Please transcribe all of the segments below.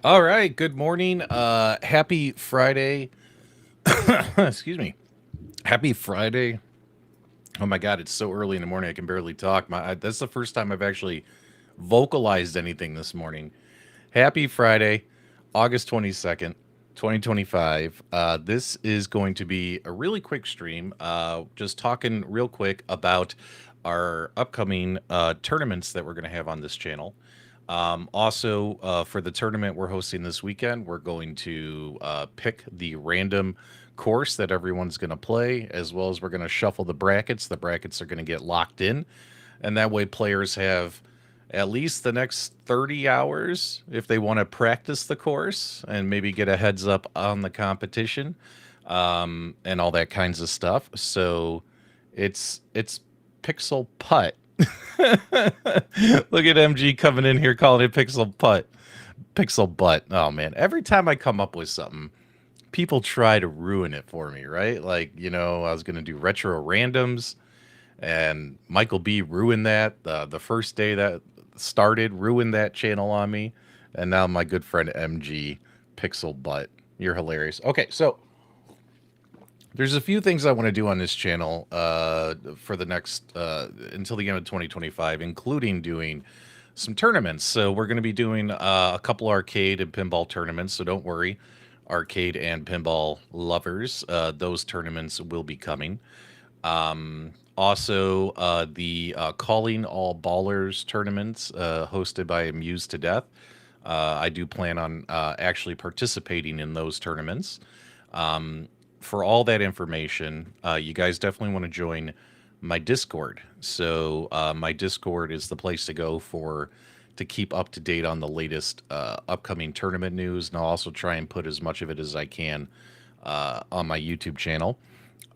All right, good morning. Happy Friday. Excuse me. Happy Friday. Oh my God, it's so early in the morning I can barely talk. That's the first time I've actually vocalized anything this morning. Happy Friday, August 22nd, 2025. This is going to be a really quick stream. Just talking real quick about our upcoming tournaments that we're going to have on this channel. Also, for the tournament we're hosting this weekend, we're going to pick the random course that everyone's going to play, as well as we're going to shuffle the brackets. The brackets are going to get locked in, and that way players have at least the next 30 hours if they want to practice the course and maybe get a heads up on the competition, and all that kinds of stuff. So it's Pixel Putt. Look at MG coming in here calling it Pixel Putt. Pixel Butt. Oh man, every time I come up with something, people try to ruin it for me, right? Like, I was going to do retro randoms and Michael B ruined that. The first day that started, ruined that channel on me. And now my good friend MG, Pixel Butt. You're hilarious. Okay, so there's a few things I want to do on this channel for the next until the end of 2025, including doing some tournaments. So we're going to be doing a couple arcade and pinball tournaments. So don't worry, arcade and pinball lovers. Those tournaments will be coming. Also, the Calling All Ballers tournaments hosted by Amused to Death. I do plan on actually participating in those tournaments. For all that information, you guys definitely want to join my Discord. So my Discord is the place to go to keep up to date on the latest upcoming tournament news, and I'll also try and put as much of it as I can on my YouTube channel.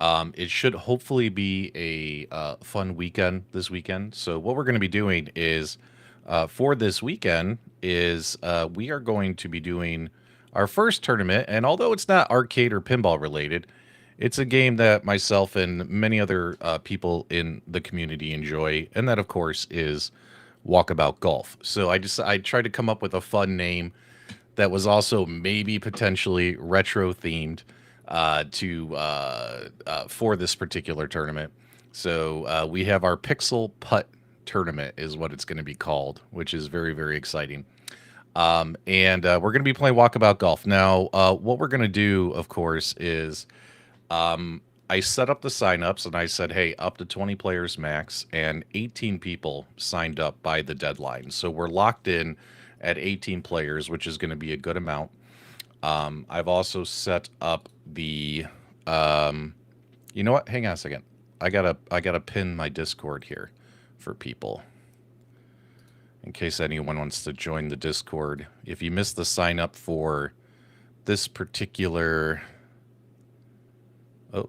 It should hopefully be a fun weekend this weekend. So what we're going to be doing is for this weekend is we are going to be doing our first tournament, and although it's not arcade or pinball related, it's a game that myself and many other people in the community enjoy, and that of course is Walkabout Golf. So I tried to come up with a fun name that was also maybe potentially retro themed to for this particular tournament. So we have our Pixel Putt tournament is what it's going to be called, which is very, very exciting. And we're going to be playing Walkabout Golf. Now, what we're going to do, of course, is I set up the signups and I said, hey, up to 20 players max, and 18 people signed up by the deadline. So we're locked in at 18 players, which is going to be a good amount. I've also set up the, you know what? Hang on a second. I gotta pin my Discord here for people in case anyone wants to join the Discord. If you missed the sign up for this particular, oh,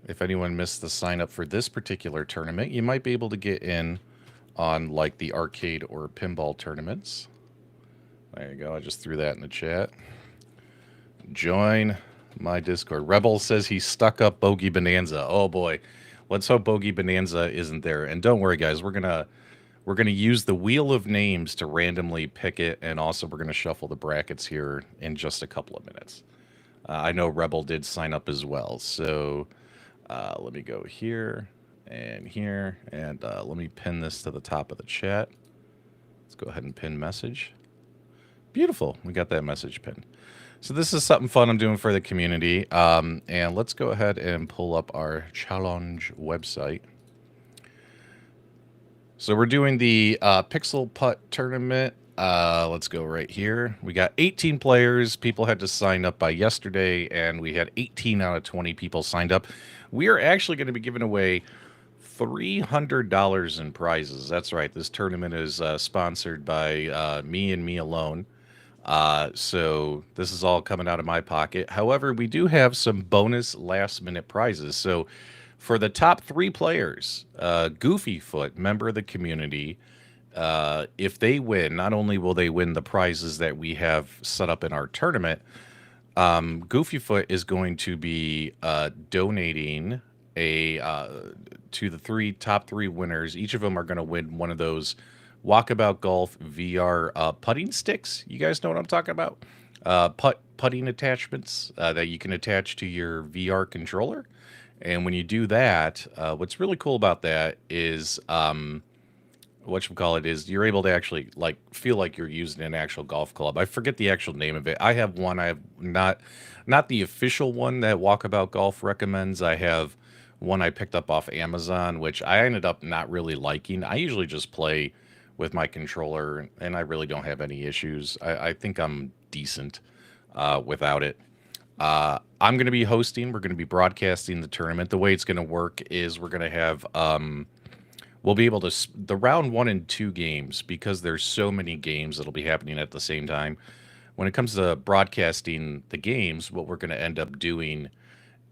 if anyone missed the sign up for this particular tournament, you might be able to get in on like the arcade or pinball tournaments. There you go. I just threw that in the chat. Join my Discord. Rebel says he stuck up Bogey Bonanza. Oh boy. Let's hope Bogey Bonanza isn't there. And don't worry, guys. We're gonna use the wheel of names to randomly pick it, and also we're gonna shuffle the brackets here in just a couple of minutes. I know Rebel did sign up as well, so let me go here, and let me pin this to the top of the chat. Let's go ahead and pin message. Beautiful. We got that message pinned. So this is something fun I'm doing for the community. And let's go ahead and pull up our challenge website. So we're doing the Pixel Putt tournament. Let's go right here. We got 18 players. People had to sign up by yesterday, and we had 18 out of 20 people signed up. We are actually going to be giving away $300 in prizes. That's right. This tournament is sponsored by me and me alone. So this is all coming out of my pocket. However, we do have some bonus last minute prizes. So for the top three players, Goofyfoot, member of the community, if they win, not only will they win the prizes that we have set up in our tournament, Goofyfoot is going to be donating a to the top three winners. Each of them are going to win one of those Walkabout Golf VR putting sticks. You guys know what I'm talking about? Putting attachments that you can attach to your VR controller. And when you do that, what's really cool about that is whatchamacallit is you're able to actually like feel like you're using an actual golf club. I forget the actual name of it. I have one. I have not the official one that Walkabout Golf recommends. I have one I picked up off Amazon, which I ended up not really liking. I usually just play with my controller, and I really don't have any issues. I think I'm decent without it. I'm going to be hosting. We're going to be broadcasting the tournament. The way it's going to work is we're going to have we'll be able to the round one and two games because there's so many games that'll be happening at the same time. When it comes to broadcasting the games, what we're going to end up doing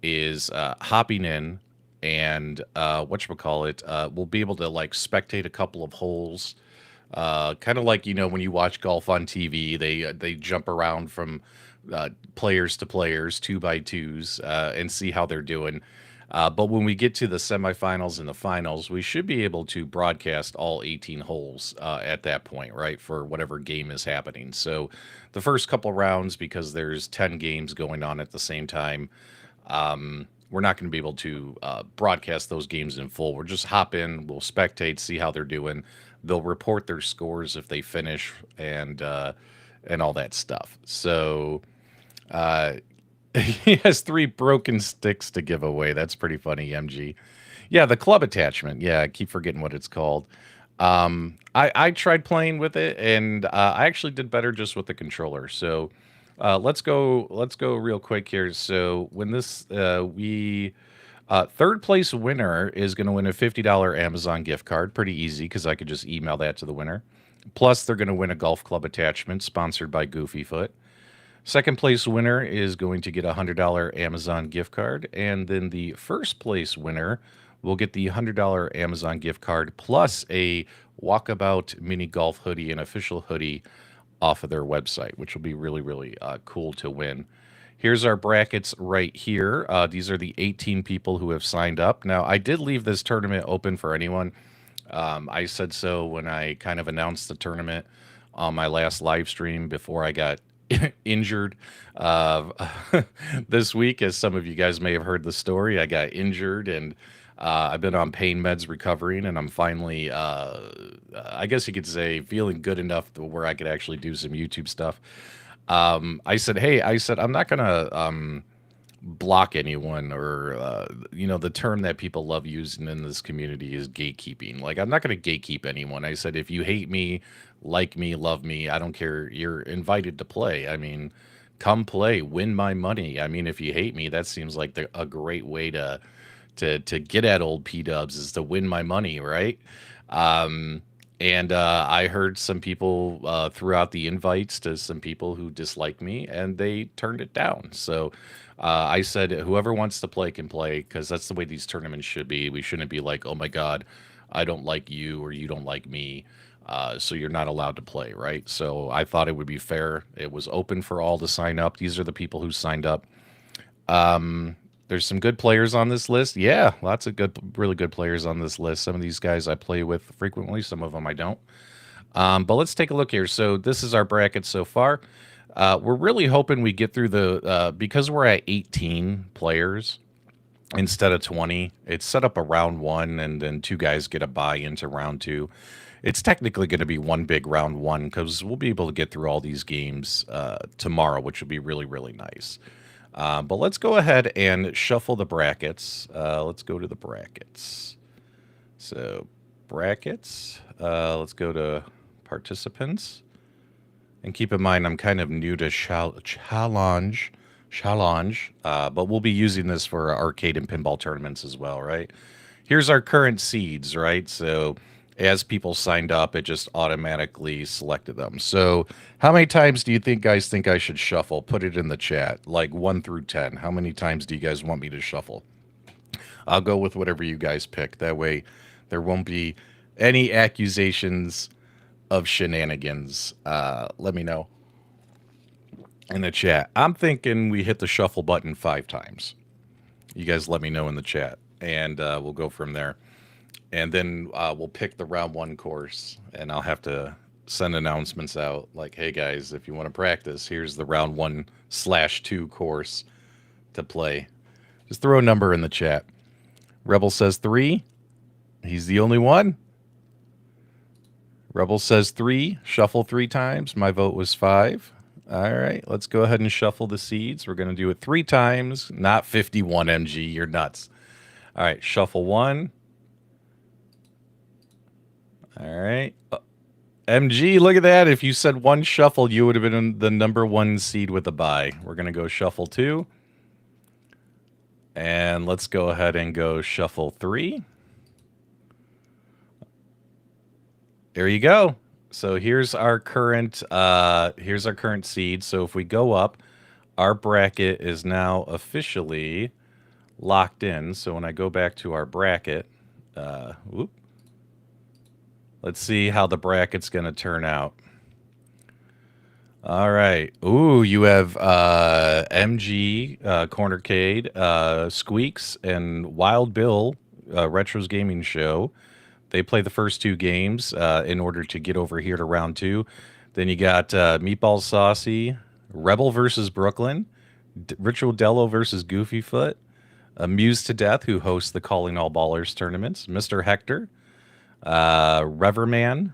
is hopping in and whatchamacallit, we'll be able to like spectate a couple of holes. Kind of like when you watch golf on TV, they jump around from players to players, two by twos, and see how they're doing. But when we get to the semifinals and the finals, we should be able to broadcast all 18 holes at that point, right? For whatever game is happening. So the first couple rounds, because there's 10 games going on at the same time, we're not going to be able to broadcast those games in full. We'll just hop in, we'll spectate, see how they're doing. They'll report their scores if they finish and all that stuff. So uh, he has three broken sticks to give away. That's pretty funny, MG. Yeah, the club attachment. Yeah, I keep forgetting what it's called. I tried playing with it, and I actually did better just with the controller. So let's go real quick here. So when this we third place winner is going to win a $50 Amazon gift card. Pretty easy because I could just email that to the winner. Plus, they're going to win a golf club attachment sponsored by Goofyfoot. Second place winner is going to get a $100 Amazon gift card. And then the first place winner will get the $100 Amazon gift card plus a Walkabout mini golf hoodie, an official hoodie off of their website, which will be really, really cool to win. Here's our brackets right here. These are the 18 people who have signed up. Now, I did leave this tournament open for anyone. I said so when I kind of announced the tournament on my last live stream before I got injured uh, this week. As some of you guys may have heard the story, I got injured and I've been on pain meds recovering, and I'm finally, I guess you could say, feeling good enough to where I could actually do some YouTube stuff. I said, hey, I said, I'm not going to block anyone or the term that people love using in this community is gatekeeping. Like, I'm not going to gatekeep anyone. I said, if you hate me, like me, love me, I don't care, you're invited to play. I mean, come play, win my money. I mean, if you hate me, that seems like a great way to get at old PDubs is to win my money, right? um and I heard some people threw out the invites to some people who dislike me, and they turned it down. So I said, whoever wants to play can play, because that's the way these tournaments should be. We shouldn't be like, oh my God, I don't like you or you don't like me. So you're not allowed to play, right? So I thought it would be fair. It was open for all to sign up. These are the people who signed up. There's some good players on this list. Yeah, lots of good, really good players on this list. Some of these guys I play with frequently, some of them I don't. But let's take a look here. So this is our bracket so far. We're really hoping we get through because we're at 18 players instead of 20. It's set up a round one, and then two guys get a bye into round two. It's technically going to be one big round one because we'll be able to get through all these games tomorrow, which will be really, really nice. But let's go ahead and shuffle the brackets. Let's go to the brackets. So brackets, let's go to participants. And keep in mind, I'm kind of new to challenge, but we'll be using this for arcade and pinball tournaments as well, right? Here's our current seeds, right? So as people signed up, it just automatically selected them. So how many times do you think guys think I should shuffle? Put it in the chat, like 1 through 10. How many times do you guys want me to shuffle? I'll go with whatever you guys pick. That way there won't be any accusations of shenanigans. Let me know in the chat. I'm thinking we hit the shuffle button 5 times. You guys let me know in the chat, and we'll go from there. and then we'll pick the round one course, and I'll have to send announcements out like, "Hey guys, if you want to practice, here's the round 1/2 course to play." Just throw a number in the chat. Rebel says 3. He's the only one. Rebel says 3. Shuffle 3 times. My vote was 5. All right, let's go ahead and shuffle the seeds. We're going to do it 3 times, not 51 MG. You're nuts. All right, shuffle 1. All right. MG, look at that. If you said 1 shuffle, you would have been the number 1 seed with a bye. We're going to go shuffle 2. And let's go ahead and go shuffle 3. There you go. So here's our current seed. So if we go up, our bracket is now officially locked in. So when I go back to our bracket, let's see how the bracket's going to turn out. All right. Ooh, you have MG, Cornercade, Squeaks, and Wild Bill, Retros Gaming Show. They play the first 2 games in order to get over here to round 2. Then you got Meatball Saucy, Rebel versus Brooklyn, Ritual Dello versus Goofyfoot, Amused to Death, who hosts the Calling All Ballers tournaments, Mr. Hector, Reverman,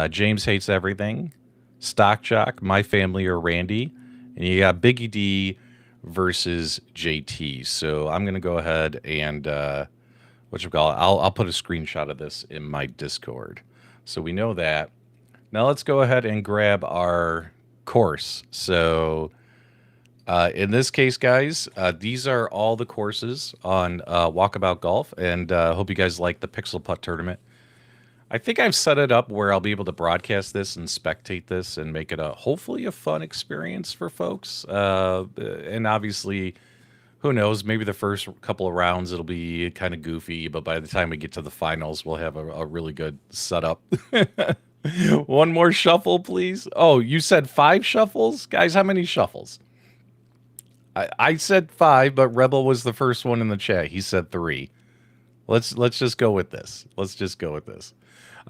James Hates Everything, Stock Jock, My Family or Randy, and you got Biggie D versus JT. So I'm gonna go ahead and I'll put a screenshot of this in my Discord, so we know that. Now let's go ahead and grab our course. So in this case, guys, these are all the courses on Walkabout Golf, and hope you guys like the Pixel Putt tournament. I think I've set it up where I'll be able to broadcast this and spectate this and make it hopefully a fun experience for folks. And obviously, who knows? Maybe the first couple of rounds it'll be kind of goofy, but by the time we get to the finals, we'll have a really good setup. One more shuffle, please. Oh, you said 5 shuffles, guys. How many shuffles? I said 5, but Rebel was the first one in the chat. He said 3. Let's just go with this. Let's just go with this.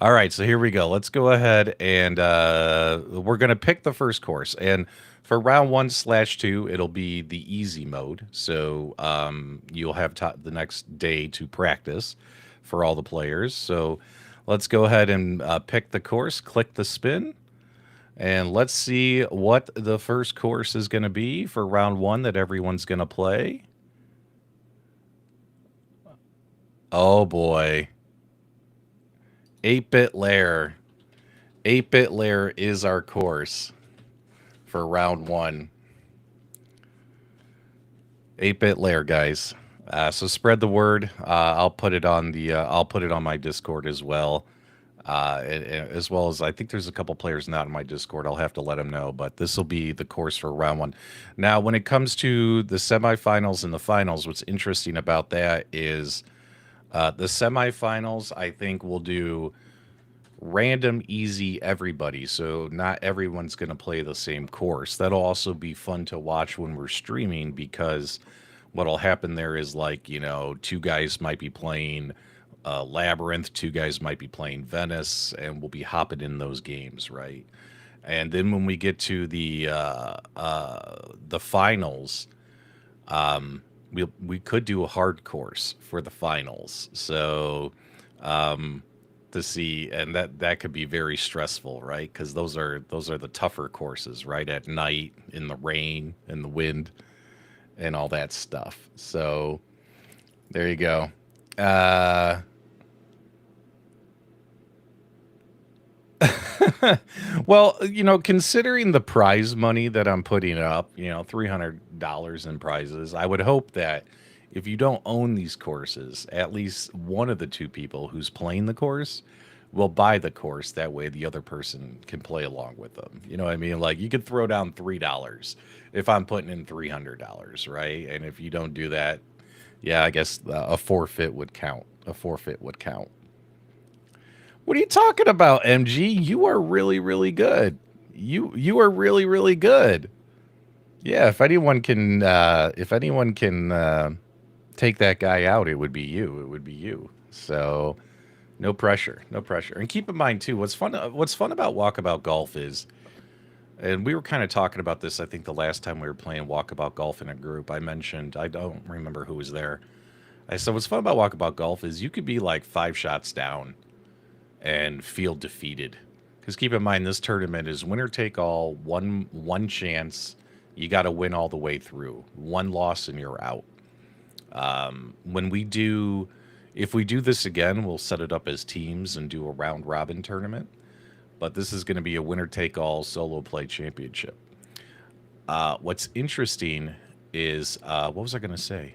All right, so here we go. Let's go ahead and we're going to pick the first course. And for round 1/2, it'll be the easy mode. So you'll have the next day to practice for all the players. So let's go ahead and pick the course, click the spin, and let's see what the first course is going to be for round 1 that everyone's going to play. Oh, boy. 8-Bit Lair. 8-Bit Lair is our course for round 1. 8-Bit Lair, guys. So spread the word. I'll put it on my Discord as well. As well as I think there's a couple players not in my Discord. I'll have to let them know, but this will be the course for round 1. Now, when it comes to the semifinals and the finals, what's interesting about that is the semifinals, I think, will do random, easy, everybody. So not everyone's going to play the same course. That'll also be fun to watch when we're streaming, because what'll happen there is, like, 2 guys might be playing Labyrinth, 2 guys might be playing Venice, and we'll be hopping in those games, right? And then when we get to the finals, we could do a hard course for the finals. So to see, and that could be very stressful, right? Because those are the tougher courses, right? At night, in the rain, in the wind, and all that stuff. So there you go. Well, considering the prize money that I'm putting up, $300 in prizes, I would hope that if you don't own these courses, at least one of the 2 people who's playing the course will buy the course. That way the other person can play along with them. You know what I mean? Like, you could throw down $3 if I'm putting in $300, right? And if you don't do that, yeah, I guess a forfeit would count. A forfeit would count. What are you talking about, MG? You are really, really good. You are really, really good. Yeah, if anyone can take that guy out, it would be you. It would be you. So No pressure, no pressure. And keep in mind too, what's fun about Walkabout Golf is, and we were kind of talking about this, I think the last time we were playing Walkabout Golf in a group, I mentioned, I don't remember who was there. I said, what's fun about Walkabout Golf is you could be like 5 shots down and feel defeated. Because keep in mind, this tournament is winner take all, one chance. You got to win all the way through. One loss and you're out. When we do, if we do this again, we'll set it up as teams and do a round robin tournament. But this is going to be a winner take all solo play championship. What's interesting is, what was I going to say?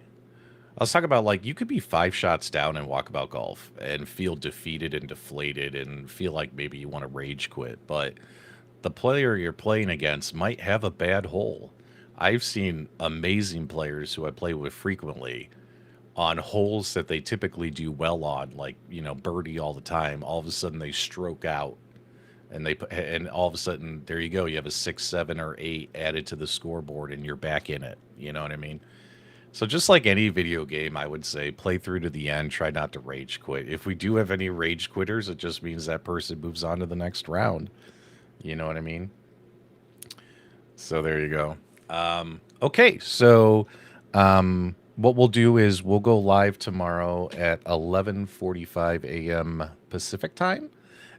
I was talking about like you could be 5 shots down in Walkabout Golf and feel defeated and deflated and feel like maybe you want to rage quit, but the player you're playing against might have a bad hole. I've seen amazing players who I play with frequently on holes that they typically do well on, like birdie all the time. All of a sudden they stroke out, and all of a sudden there you go. You have a 6, 7, or 8 added to the scoreboard, and you're back in it. You know what I mean? So just like any video game, I would say play through to the end. Try not to rage quit. If we do have any rage quitters, it just means that person moves on to the next round. You know what I mean? So there you go. Okay, so what we'll do is we'll go live tomorrow at 11:45 a.m. Pacific time,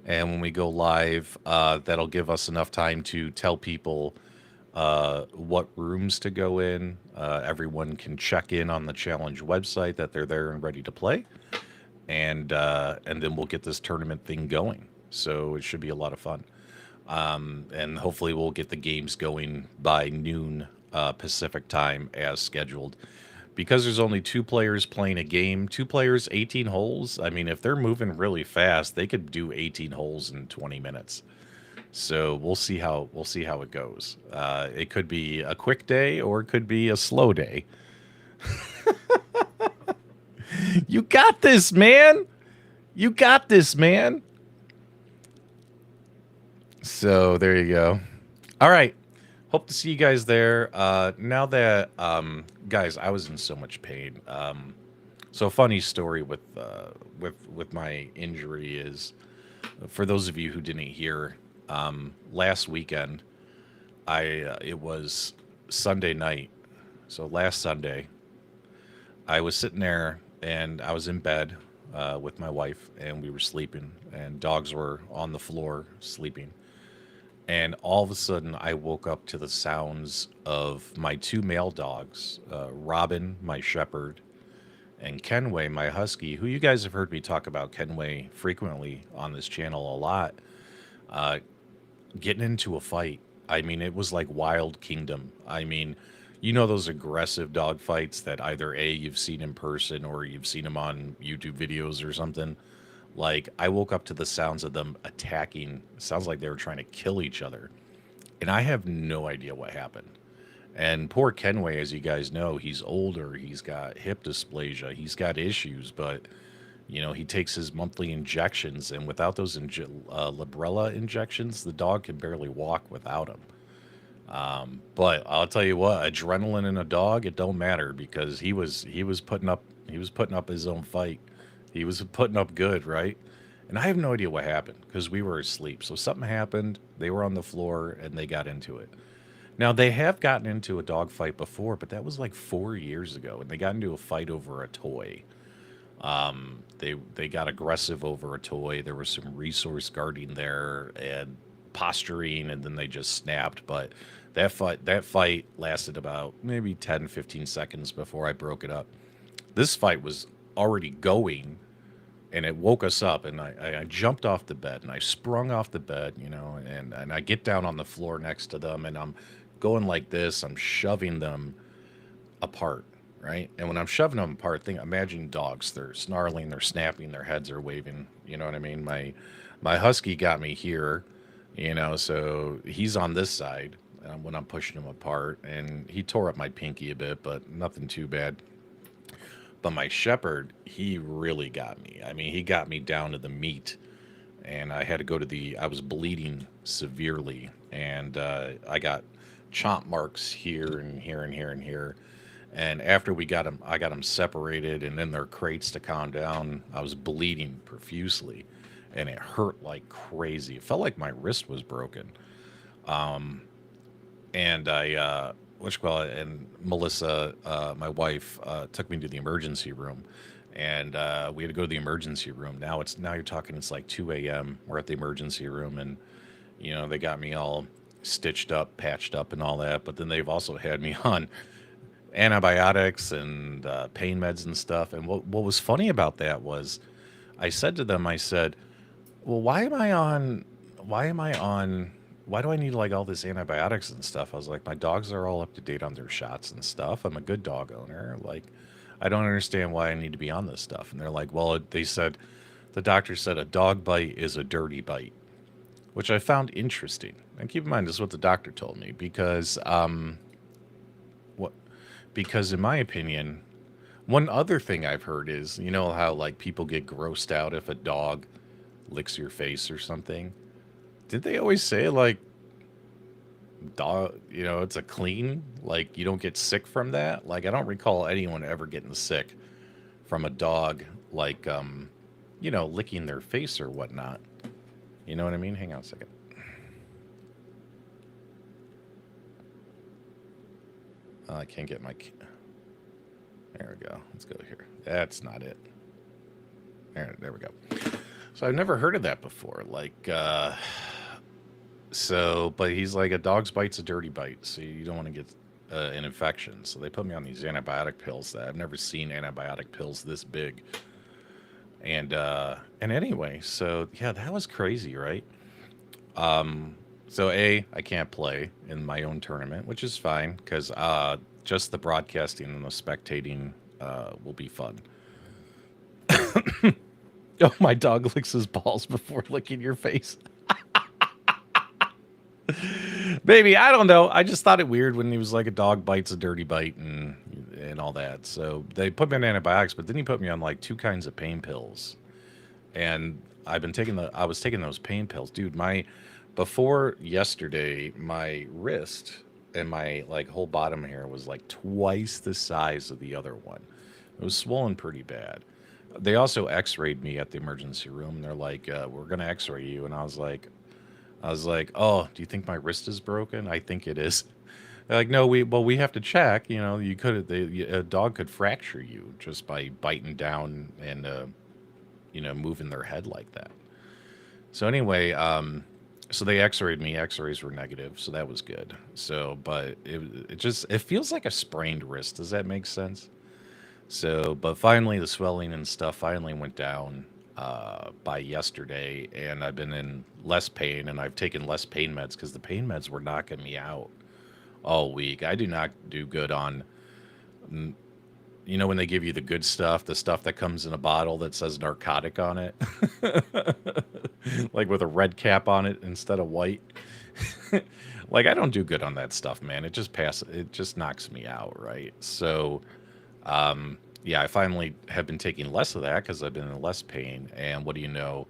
and when we go live, that'll give us enough time to tell people what rooms to go in. Everyone can check in on the challenge website that they're there and ready to play, and then we'll get this tournament thing going. So it should be a lot of fun, and hopefully we'll get the games going by noon Pacific time as scheduled. Because there's only 2 players playing a game, 2 players, 18 holes. I mean, if they're moving really fast, they could do 18 holes in 20 minutes. So we'll see how it goes. It could be a quick day or it could be a slow day. You got this, man. You got this, man. So there you go. All right. Hope to see you guys there. Now that guys, I was in so much pain. So a funny story with my injury is, for those of you who didn't hear, last weekend, it was Sunday night. So last Sunday, I was sitting there and I was in bed with my wife, and we were sleeping, and dogs were on the floor sleeping. And all of a sudden, I woke up to the sounds of my 2 male dogs, Robin, my shepherd, and Kenway, my husky, who you guys have heard me talk about Kenway frequently on this channel a lot, uh, getting into a fight. I mean, it was like Wild Kingdom. I mean, those aggressive dog fights that either A, you've seen in person or you've seen them on YouTube videos or something. Like, I woke up to the sounds of them attacking. It sounds like they were trying to kill each other. And I have no idea what happened. And poor Kenway, as you guys know, he's older. He's got hip dysplasia. He's got issues, but he takes his monthly injections, and without those Librela injections, the dog can barely walk without them. But I'll tell you what, adrenaline in a dog, it don't matter, because he was putting up his own fight. He was putting up good, right? And I have no idea what happened because we were asleep. So something happened. They were on the floor and they got into it. Now they have gotten into a dog fight before, but that was like 4 years ago, and they got into a fight over a toy. They got aggressive over a toy. There was some resource guarding there and posturing, and then they just snapped. But that fight lasted about maybe 10, 15 seconds before I broke it up. This fight was already going, and it woke us up, and I jumped off the bed, and I sprung off the bed, and I get down on the floor next to them, and I'm going like this. I'm shoving them apart, right? And when I'm shoving them apart, imagine dogs. They're snarling, they're snapping, their heads are waving. You know what I mean? My husky got me here, so he's on this side when I'm pushing him apart, and he tore up my pinky a bit, but nothing too bad. But my shepherd, he really got me. I mean, he got me down to the meat, and I had to go to I was bleeding severely, and I got chomp marks here and here and here and here. And after we got them, I got them separated and in their crates to calm down. I was bleeding profusely, and it hurt like crazy. It felt like my wrist was broken. And what you call it? And Melissa, my wife, took me to the emergency room, and we had to go to the emergency room. Now you're talking. It's like 2 a.m. We're at the emergency room, and they got me all stitched up, patched up, and all that. But then they've also had me on antibiotics and pain meds and stuff. And what was funny about that was, I said to them, I said, "Well, why am I on? Why am I on? Why do I need like all this antibiotics and stuff?" I was like, "My dogs are all up to date on their shots and stuff. I'm a good dog owner. Like, I don't understand why I need to be on this stuff." And they're like, "Well, they said the doctor said a dog bite is a dirty bite," which I found interesting. And keep in mind, this is what the doctor told me because what because in my opinion, one other thing I've heard is, how like people get grossed out if a dog licks your face or something. Did they always say like dog, it's a clean, like you don't get sick from that? Like I don't recall anyone ever getting sick from a dog like licking their face or whatnot. You know what I mean? Hang on a second. I can't get my there we go. Let's go here. That's not it. There we go. So I've never heard of that before. Like but he's like, a dog's bite's a dirty bite, so you don't want to get an infection. So they put me on these antibiotic pills that I've never seen antibiotic pills this big. And anyway, so yeah, that was crazy, right? So I can't play in my own tournament, which is fine because just the broadcasting and the spectating will be fun. Oh, my dog licks his balls before licking your face. Maybe, I don't know. I just thought it weird when he was like, a dog bites a dirty bite and all that. So they put me on antibiotics, but then he put me on like two kinds of pain pills. And I was taking those pain pills, dude. My Before yesterday, my wrist and my like whole bottom here was like twice the size of the other one. It was swollen pretty bad. They also X-rayed me at the emergency room. And they're like, "We're gonna X-ray you," and I was like, "Oh, do you think my wrist is broken? I think it is." They're like, "No, we have to check. A dog could fracture you just by biting down and moving their head like that." So anyway, so they X-rayed me. X-rays were negative, so that was good. So, but it feels like a sprained wrist. Does that make sense? So, but finally, the swelling and stuff finally went down by yesterday, and I've been in less pain, and I've taken less pain meds because the pain meds were knocking me out all week. I do not do good on, when they give you the good stuff, the stuff that comes in a bottle that says narcotic on it, like with a red cap on it instead of white. Like I don't do good on that stuff, man. It just knocks me out, right? So, yeah, I finally have been taking less of that because I've been in less pain. And what do you know?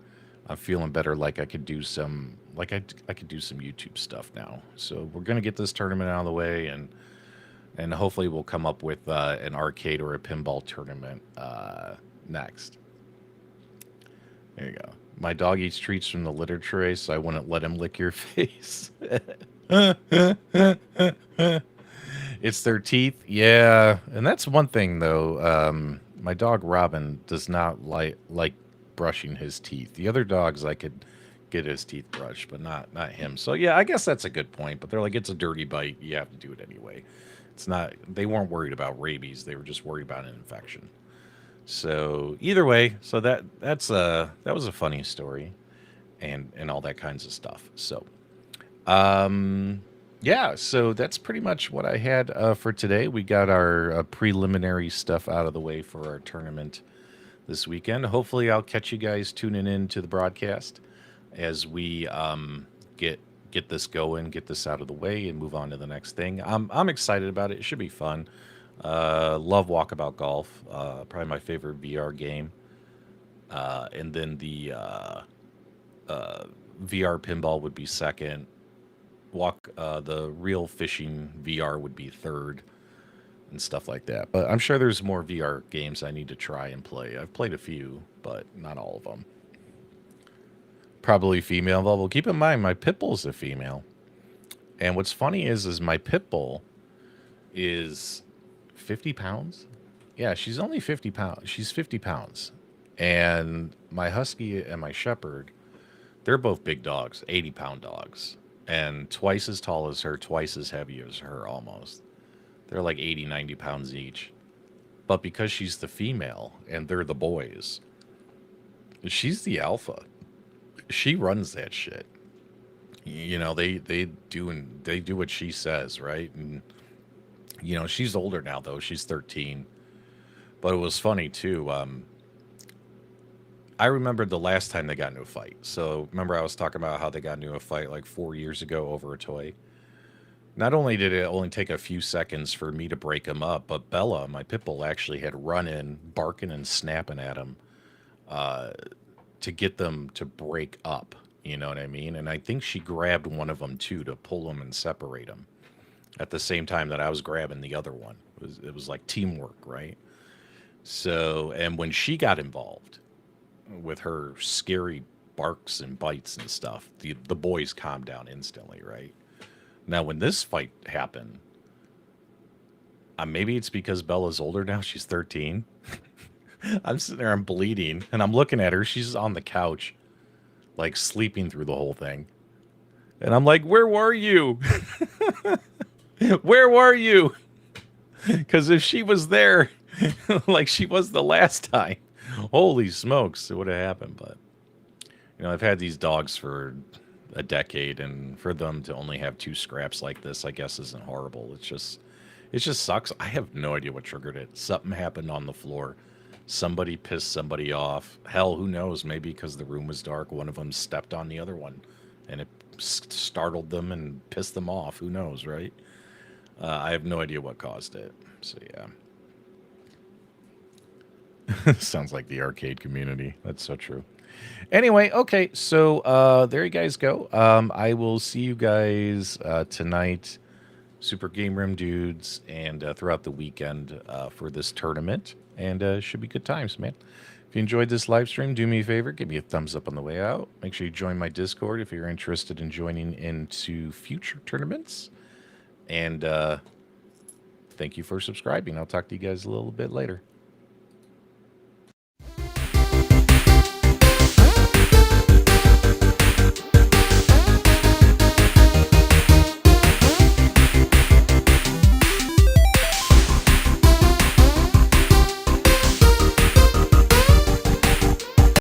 I'm feeling better. Like I could do some, I could do some YouTube stuff now. So we're gonna get this tournament out of the way, and hopefully we'll come up with an arcade or a pinball tournament next. There you go. My dog eats treats from the litter tray, so I wouldn't let him lick your face. It's their teeth. Yeah, and that's one thing though. My dog Robin does not like brushing his teeth. The other dogs I could get his teeth brushed, but not him. So yeah, I guess that's a good point. But they're like, it's a dirty bite. You have to do it anyway. It's not. They weren't worried about rabies. They were just worried about an infection. So either way, so that was a funny story, and all that kinds of stuff. So um, yeah, so that's pretty much what I had for today. We got our preliminary stuff out of the way for our tournament this weekend. Hopefully, I'll catch you guys tuning in to the broadcast as we get this going, get this out of the way, and move on to the next thing. I'm excited about it. It should be fun. Love Walkabout Golf. Probably my favorite VR game. And then the VR pinball would be second. The real fishing VR would be third. and stuff like that. But I'm sure there's more VR games I need to try and play. I've played a few, but not all of them. Probably female level. Keep in mind, my pit bull's a female. And what's funny is my pit bull is 50 pounds. Yeah, she's only 50 pounds. She's 50 pounds. And my husky and my shepherd, they're both big dogs, 80-pound dogs. And twice as tall as her, twice as heavy as her almost. They're like 80, 90 pounds each. But because she's the female and they're the boys, she's the alpha. She runs that shit. You know, they do what she says, right? And you know, she's older now though. She's 13. But it was funny too. I remember the last time they got into a fight. So remember I was talking about how they got into a fight like 4 years ago over a toy. Not only did it only take a few seconds for me to break him up, but Bella, my pit bull, actually had run in, barking and snapping at him uh, to get them to break up. You know what I mean? And I think she grabbed one of them too to pull them and separate them at the same time that I was grabbing the other one. It was like teamwork, right? So, and when she got involved with her scary barks and bites and stuff, the boys calmed down instantly, right? Now, when this fight happened, maybe it's because Bella's older now. She's 13. I'm sitting there, I'm bleeding, and I'm looking at her. She's on the couch, like sleeping through the whole thing. And I'm like, where were you? Where were you? Because if she was there, like she was the last time, holy smokes, it would have happened. But, you know, I've had these dogs for a decade, and for them to only have two scraps like this, I guess, isn't horrible. It just sucks. I have no idea what triggered it. Something happened on the floor. Somebody pissed somebody off. Hell, who knows? Maybe because the room was dark, one of them stepped on the other one, and it startled them and pissed them off. Who knows, right? I have no idea what caused it. So yeah, sounds like the arcade community. That's so true. Anyway, okay, so there you guys go. I will see you guys tonight, Super Game Room dudes, and throughout the weekend for this tournament. And should be good times, man. If you enjoyed this live stream, do me a favor, give me a thumbs up on the way out. Make sure you join my Discord if you're interested in joining into future tournaments. And thank you for subscribing. I'll talk to you guys a little bit later.